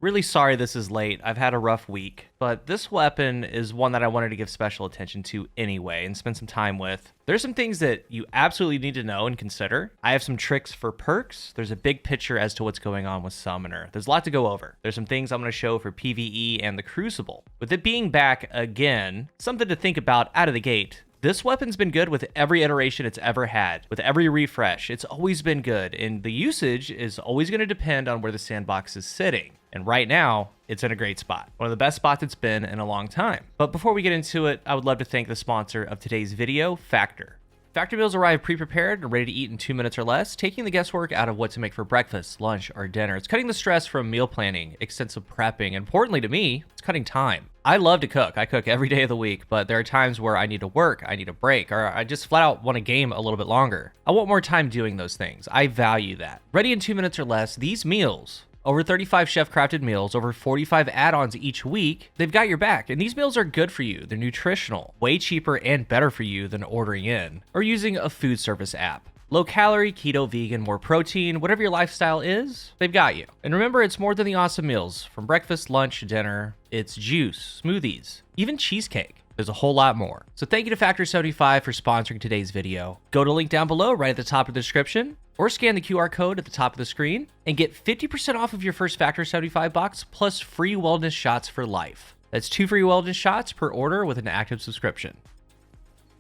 Really sorry this is late. I've had a rough week, but this weapon is one that I wanted to give special attention to anyway and spend some time with. There's some things that you absolutely need to know and consider. I have some tricks for perks. There's a big picture as to what's going on with Summoner. There's a lot to go over. There's some things I'm going to show for PvE and the Crucible. With it being back again, something to think about out of the gate. This weapon's been good with every iteration it's ever had. With every refresh, it's always been good, and the usage is always going to depend on where the sandbox is sitting. And right now, it's in a great spot. One of the best spots it's been in a long time. But before we get into it, I would love to thank the sponsor of today's video, Factor. Factor meals arrive pre-prepared and ready to eat in 2 minutes or less, taking the guesswork out of what to make for breakfast, lunch, or dinner. It's cutting the stress from meal planning, extensive prepping, and importantly to me, it's cutting time. I love to cook. I cook every day of the week, but there are times where I need to work, I need a break, or I just flat out want to game a little bit longer. I want more time doing those things. I value that. Ready in 2 minutes or less, these meals, over 35 chef-crafted meals, over 45 add-ons each week, they've got your back. And these meals are good for you. They're nutritional, way cheaper and better for you than ordering in or using a food service app. Low calorie, keto, vegan, more protein, whatever your lifestyle is, they've got you. And remember, it's more than the awesome meals. From breakfast, lunch, dinner, it's juice, smoothies, even cheesecake. There's a whole lot more. So thank you to Factor75 for sponsoring today's video. Go to the link down below right at the top of the description or scan the QR code at the top of the screen and get 50% off of your first Factor75 box plus free wellness shots for life. That's 2 free wellness shots per order with an active subscription.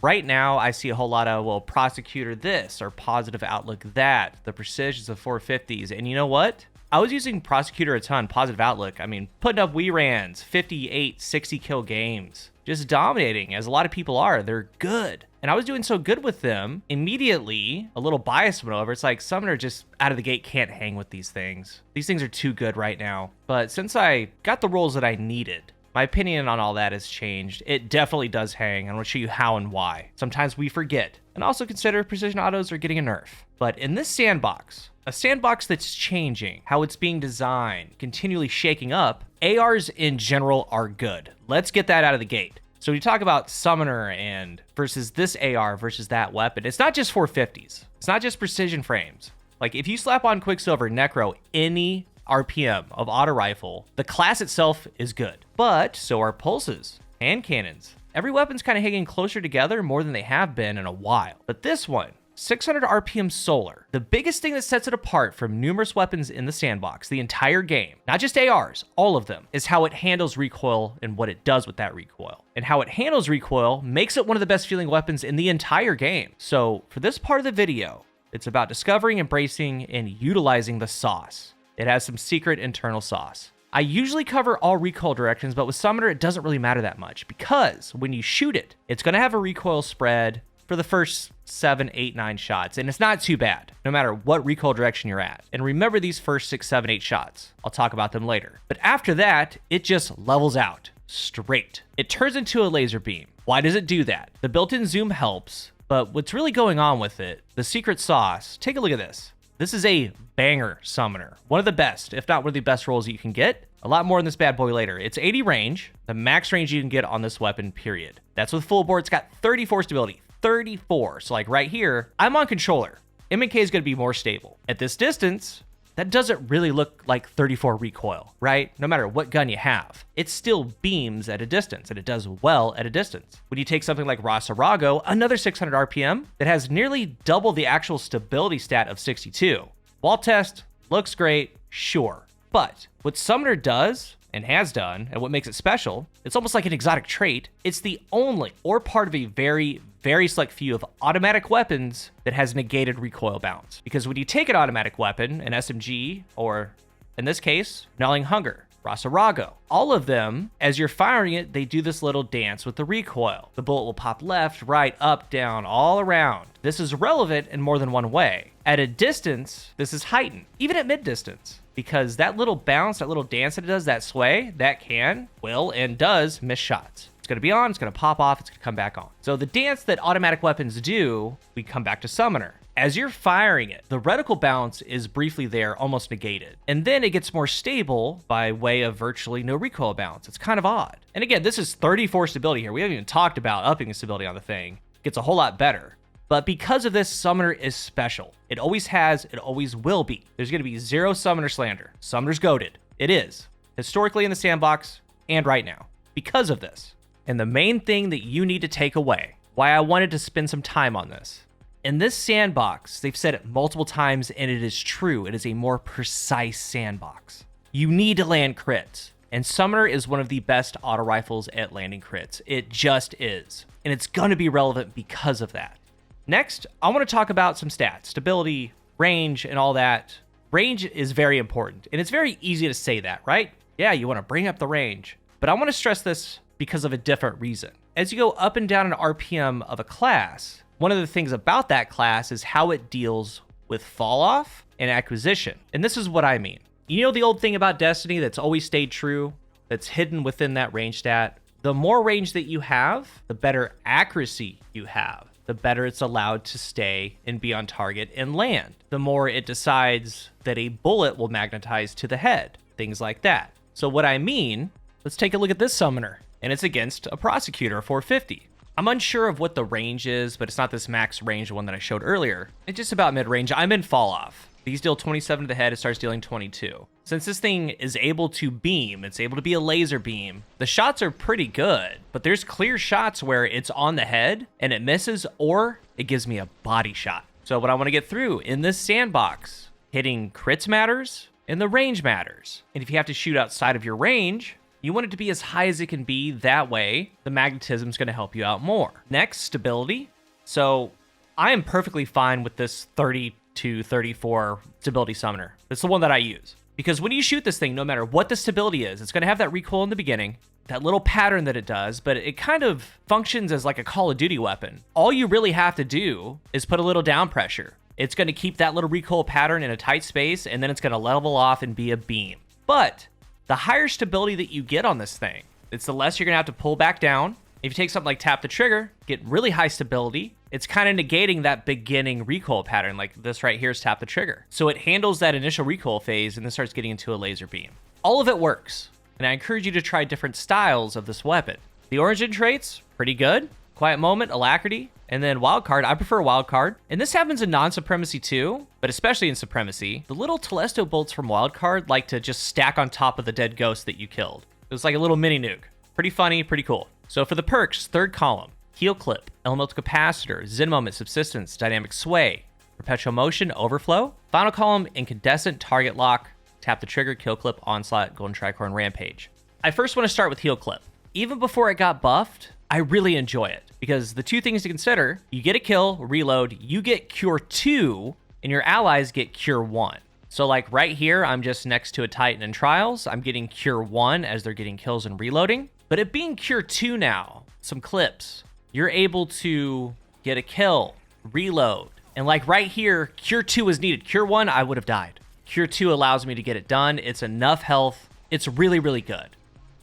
Right now, I see a whole lot of, well, prosecutor this or positive outlook that, the precisions of 450s. And you know what? I was using prosecutor a ton, positive outlook. I mean, putting up rans, 58, 60 kill games, just dominating as a lot of people are. They're good. And I was doing so good with them, immediately a little bias went over. It's like Summoner just out of the gate can't hang with these things. These things are too good right now. But since I got the roles that I needed, my opinion on all that has changed. It definitely does hang. I'm going to show you how and why. Sometimes we forget. And also consider precision autos are getting a nerf. But in this sandbox, a sandbox that's changing, how it's being designed, continually shaking up, ARs in general are good. Let's get that out of the gate. So when you talk about Summoner and versus this AR versus that weapon, it's not just 450s. It's not just precision frames. Like if you slap on Quicksilver, Necro, any RPM of auto rifle, the class itself is good. But so are pulses, hand cannons. Every weapon's kind of hanging closer together more than they have been in a while. But this one, 600 RPM solar. The biggest thing that sets it apart from numerous weapons in the sandbox, the entire game, not just ARs, all of them, is how it handles recoil and what it does with that recoil. And how it handles recoil makes it one of the best feeling weapons in the entire game. So for this part of the video, it's about discovering, embracing, and utilizing the sauce. It has some secret internal sauce. I usually cover all recoil directions, but with Summoner, it doesn't really matter that much because when you shoot it, it's going to have a recoil spread for the first 7, 8, 9 shots. And it's not too bad, no matter what recoil direction you're at. And remember these first 6, 7, 8 shots. I'll talk about them later. But after that, it just levels out straight. It turns into a laser beam. Why does it do that? The built-in zoom helps, but what's really going on with it, the secret sauce, take a look at this. This is a banger Summoner. One of the best, if not one of the best rolls you can get. A lot more in this bad boy later. It's 80 range, the max range you can get on this weapon, period. That's with full bore. It's got 34 stability. 34. So like right here, I'm on controller. M&K is going to be more stable. At this distance, that doesn't really look like 34 recoil, right? No matter what gun you have, it still beams at a distance, and it does well at a distance. When you take something like Rasarago, another 600 RPM that has nearly double the actual stability stat of 62. Wall test, looks great, sure. But what Summoner does and has done, and what makes it special, it's almost like an exotic trait. It's the only or part of a very, very select few of automatic weapons that has negated recoil bounce. Because when you take an automatic weapon, an SMG, or in this case, Gnawing Hunger, Rasarago, all of them, as you're firing it, they do this little dance with the recoil. The bullet will pop left, right, up, down, all around. This is relevant in more than one way. At a distance, this is heightened, even at mid distance. Because that little bounce, that little dance that it does, that sway, that can, will, and does miss shots. It's going to be on, it's going to pop off, it's going to come back on. So the dance that automatic weapons do, we come back to Summoner. As you're firing it, the reticle bounce is briefly there, almost negated. And then it gets more stable by way of virtually no recoil bounce. It's kind of odd. And again, this is 34 stability here. We haven't even talked about upping the stability on the thing. It gets a whole lot better. But because of this, Summoner is special. It always has, it always will be. There's going to be zero Summoner slander. Summoner's goated. It is. historically in the sandbox, and right now, because of this. And the main thing that you need to take away, why I wanted to spend some time on this. In this sandbox, they've said it multiple times, and it is true. It is a more precise sandbox. You need to land crits. And Summoner is one of the best auto rifles at landing crits. It just is. And it's going to be relevant because of that. Next, I want to talk about some stats, stability, range, and all that. Range is very important. And it's very easy to say that, right? Yeah, you want to bring up the range. But I want to stress this because of a different reason. As you go up and down an RPM of a class, one of the things about that class is how it deals with fall off and acquisition. And this is what I mean. You know the old thing about Destiny that's always stayed true, that's hidden within that range stat? The more range that you have, the better accuracy you have, the better it's allowed to stay and be on target and land. The more it decides that a bullet will magnetize to the head, things like that. So what I mean, let's take a look at this summoner, and it's against a prosecutor 450. I'm unsure of what the range is, but it's not this max range one that I showed earlier. It's just about mid-range. I'm in fall off. These deal 27 to the head, it starts dealing 22. Since this thing is able to beam, it's able to be a laser beam, the shots are pretty good, but there's clear shots where it's on the head and it misses, or it gives me a body shot. So what I want to get through in this sandbox, hitting crits matters and the range matters. And if you have to shoot outside of your range, you want it to be as high as it can be. That way, the magnetism is going to help you out more. Next, stability. So I am perfectly fine with this 30 to 34 stability summoner. That's the one that I use. Because when you shoot this thing, no matter what the stability is, it's going to have that recoil in the beginning, that little pattern that it does, but it kind of functions as like a Call of Duty weapon. All you really have to do is put a little down pressure. It's going to keep that little recoil pattern in a tight space, and then it's going to level off and be a beam. But the higher stability that you get on this thing, it's the less you're going to have to pull back down. If you take something like tap the trigger, get really high stability, it's kind of negating that beginning recoil pattern. Like this right here is tap the trigger. So it handles that initial recoil phase and then starts getting into a laser beam. All of it works. And I encourage you to try different styles of this weapon. The origin traits, pretty good. Quiet Moment, Alacrity, and then Wildcard. I prefer Wildcard. And this happens in non-Supremacy too, but especially in Supremacy. The little Telesto bolts from Wildcard like to just stack on top of the dead ghost that you killed. It's like a little mini nuke. Pretty funny, pretty cool. So for the perks, third column, Heal Clip, Elemental Capacitor, Zen Moment, Subsistence, Dynamic Sway, Perpetual Motion, Overflow. Final column, Incandescent, Target Lock, Tap the Trigger, Kill Clip, Onslaught, Golden Tricorn, Rampage. I first want to start with Heal Clip. Even before it got buffed, I really enjoy it because the two things to consider, you get a kill, reload, you get Cure 2, and your allies get Cure 1. So like right here, I'm just next to a Titan in Trials. I'm getting Cure 1 as they're getting kills and reloading. But it being Cure 2 now, some clips, you're able to get a kill, reload. And like right here, Cure 2 is needed. Cure 1, I would have died. Cure 2 allows me to get it done. It's enough health. It's really, really good.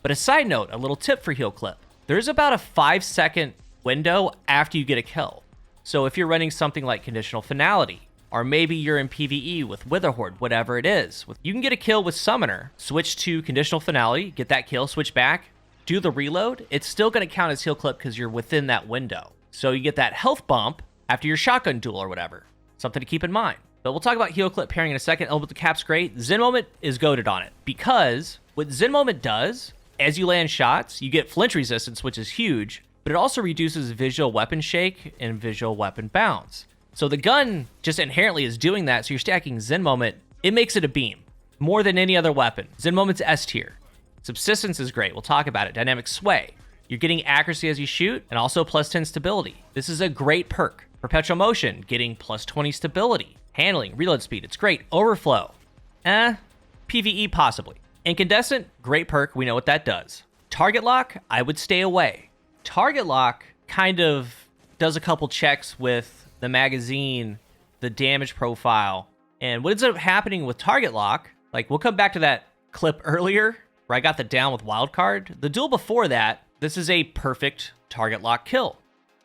But a side note, a little tip for Heal Clip. There's about a 5-second window after you get a kill. So if you're running something like Conditional Finality, or maybe you're in PvE with Witherhorde, whatever it is, you can get a kill with Summoner, switch to Conditional Finality, get that kill, switch back, do the reload. It's still going to count as Heal Clip because you're within that window. So you get that health bump after your shotgun duel or whatever. Something to keep in mind. But we'll talk about Heal Clip pairing in a second. Elemental Cap's great. Zen Moment is goated on it because what Zen Moment does, as you land shots, you get flinch resistance, which is huge, but it also reduces visual weapon shake and visual weapon bounce. So the gun just inherently is doing that, so you're stacking Zen Moment. It makes it a beam more than any other weapon. Zen Moment's S tier. Subsistence is great. We'll talk about it. Dynamic Sway. You're getting accuracy as you shoot and also plus 10 stability. This is a great perk. Perpetual Motion, getting plus 20 stability. Handling, reload speed, it's great. Overflow. PvE possibly. Incandescent, great perk. We know what that does. Target Lock, I would stay away. Target Lock kind of does a couple checks with the magazine, the damage profile. And what ends up happening with Target Lock, like we'll come back to that clip earlier where I got the down with Wildcard. The duel before that, this is a perfect Target Lock kill.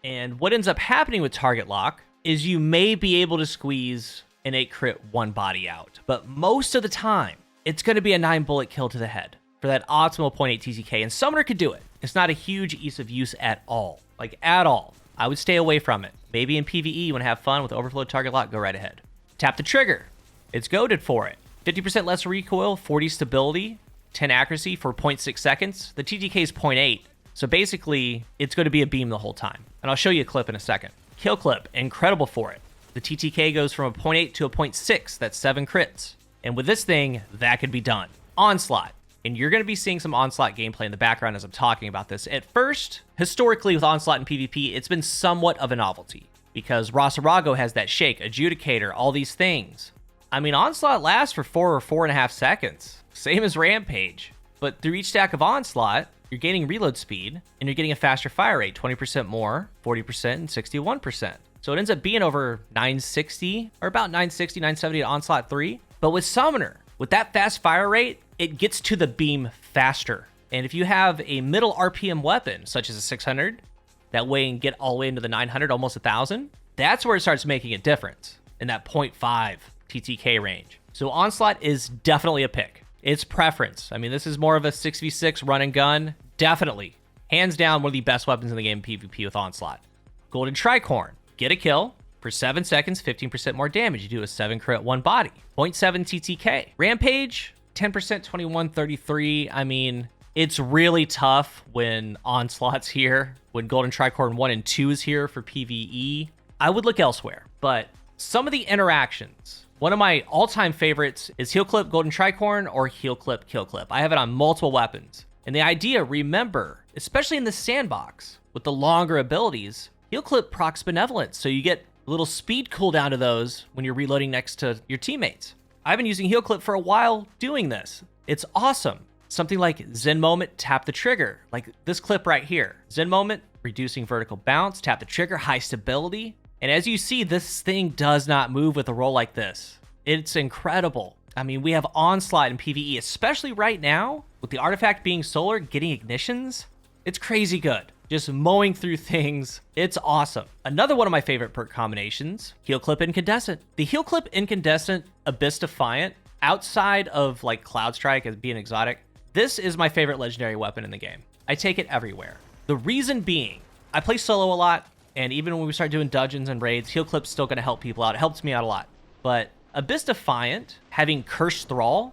And what ends up happening with Target Lock is you may be able to squeeze an 8 crit one body out. But most of the time, it's going to be a 9 bullet kill to the head for that optimal 0.8 TCK. And Summoner could do it. It's not a huge ease of use at all. Like at all. I would stay away from it. Maybe in PvE, you want to have fun with Overflow Target Lock, go right ahead. Tap the Trigger. It's goated for it. 50% less recoil, 40 stability. 10 accuracy for 0.6 seconds. The TTK is 0.8. So basically, it's going to be a beam the whole time. And I'll show you a clip in a second. Kill clip, incredible for it. The TTK goes from a 0.8 to a 0.6. That's 7 crits. And with this thing, that could be done. Onslaught. And you're going to be seeing some Onslaught gameplay in the background as I'm talking about this. At first, historically with Onslaught and PvP, it's been somewhat of a novelty. Because Rosarago has that shake, Adjudicator, all these things. I mean, Onslaught lasts for 4 or 4.5 seconds. Same as Rampage. But through each stack of Onslaught, you're gaining reload speed, and you're getting a faster fire rate, 20% more, 40%, and 61%. So it ends up being over 960, or about 960, 970 at Onslaught 3. But with Summoner, with that fast fire rate, it gets to the beam faster. And if you have a middle RPM weapon, such as a 600, that way you can get all the way into the 900, almost 1,000, that's where it starts making a difference, in that 0.5 TTK range. So Onslaught is definitely a pick. It's preference. I mean, this is more of a 6v6 run and gun. Definitely. Hands down, one of the best weapons in the game PvP with Onslaught. Golden Tricorn. Get a kill. For 7 seconds, 15% more damage. You do a 7 crit, 1 body. 0.7 TTK. Rampage, 10%, 21, 33. I mean, it's really tough when Onslaught's here, when Golden Tricorn 1 and 2 is here for PvE. I would look elsewhere, but some of the interactions. One of my all-time favorites is Heal Clip Golden Tricorn or Heal Clip Kill Clip. I have it on multiple weapons. And the idea, remember, especially in the sandbox, with the longer abilities, Heal Clip procs Benevolence, so you get a little speed cooldown to those when you're reloading next to your teammates. I've been using Heal Clip for a while doing this. It's awesome. Something like Zen Moment, tap the trigger, like this clip right here. Zen Moment, reducing vertical bounce, tap the trigger, high stability. And as you see, this thing does not move with a roll like this. It's incredible. I mean, we have Onslaught in PvE, especially right now, with the artifact being solar, getting ignitions. It's crazy good. Just mowing through things. It's awesome. Another one of my favorite perk combinations, Heal Clip Incandescent. The Heal Clip Incandescent Abyss Defiant, outside of like Cloud Strike as being exotic, this is my favorite legendary weapon in the game. I take it everywhere. The reason being, I play solo a lot, and even when we start doing dungeons and raids, Heal Clip's still going to help people out. It helps me out a lot. But Abyss Defiant, having Curse Thrall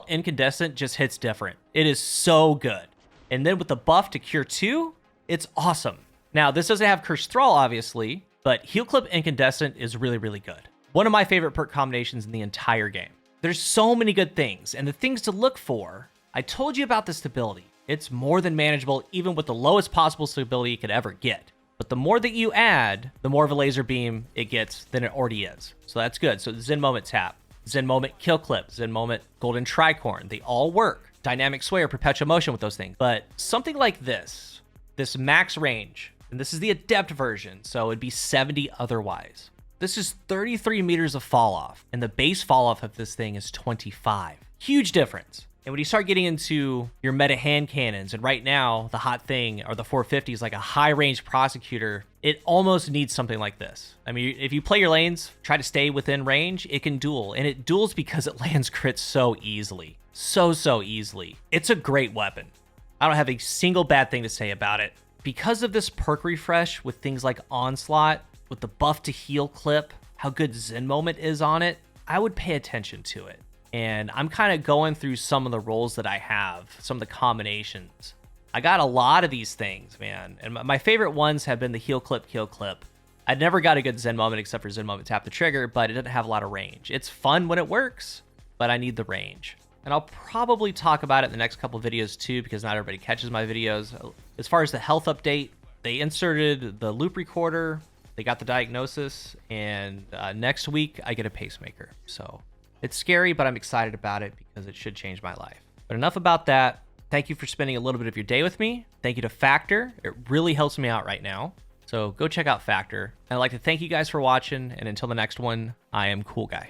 Incandescent just hits different. It is so good. And then with the buff to Cure 2, it's awesome. Now, this doesn't have Curse Thrall, obviously, but Heal Clip Incandescent is really, really good. One of my favorite perk combinations in the entire game. There's so many good things, and the things to look for, I told you about the stability. It's more than manageable, even with the lowest possible stability you could ever get. But the more that you add, the more of a laser beam it gets than it already is. So that's good. So Zen Moment tap, Zen Moment Kill Clip, Zen Moment Golden Tricorn, they all work. Dynamic Sway or Perpetual Motion with those things. But something like this max range, and this is the Adept version, so it'd be 70 otherwise. This is 33 meters of fall off, and the base fall off of this thing is 25. Huge difference. And when you start getting into your meta hand cannons, and right now, the hot thing, or the 450 is like a high-range prosecutor, it almost needs something like this. I mean, if you play your lanes, try to stay within range, it can duel. And it duels because it lands crits so easily. So easily. It's a great weapon. I don't have a single bad thing to say about it. Because of this perk refresh with things like Onslaught, with the buff to Heal Clip, how good Zen Moment is on it, I would pay attention to it. And I'm kind of going through some of the roles that I have, some of the combinations. I got a lot of these things, man. And my favorite ones have been the Heal Clip, Kill Clip. I never got a good Zen Moment except for Zen Moment Tap the Trigger, but it doesn't have a lot of range. It's fun when it works, but I need the range. And I'll probably talk about it in the next couple videos too, because not everybody catches my videos. As far as the health update, they inserted the loop recorder, they got the diagnosis, and next week I get a pacemaker. So it's scary, but I'm excited about it because it should change my life. But enough about that. Thank you for spending a little bit of your day with me. Thank you to Factor. It really helps me out right now. So go check out Factor. I'd like to thank you guys for watching, and until the next one, I am CoolGuy.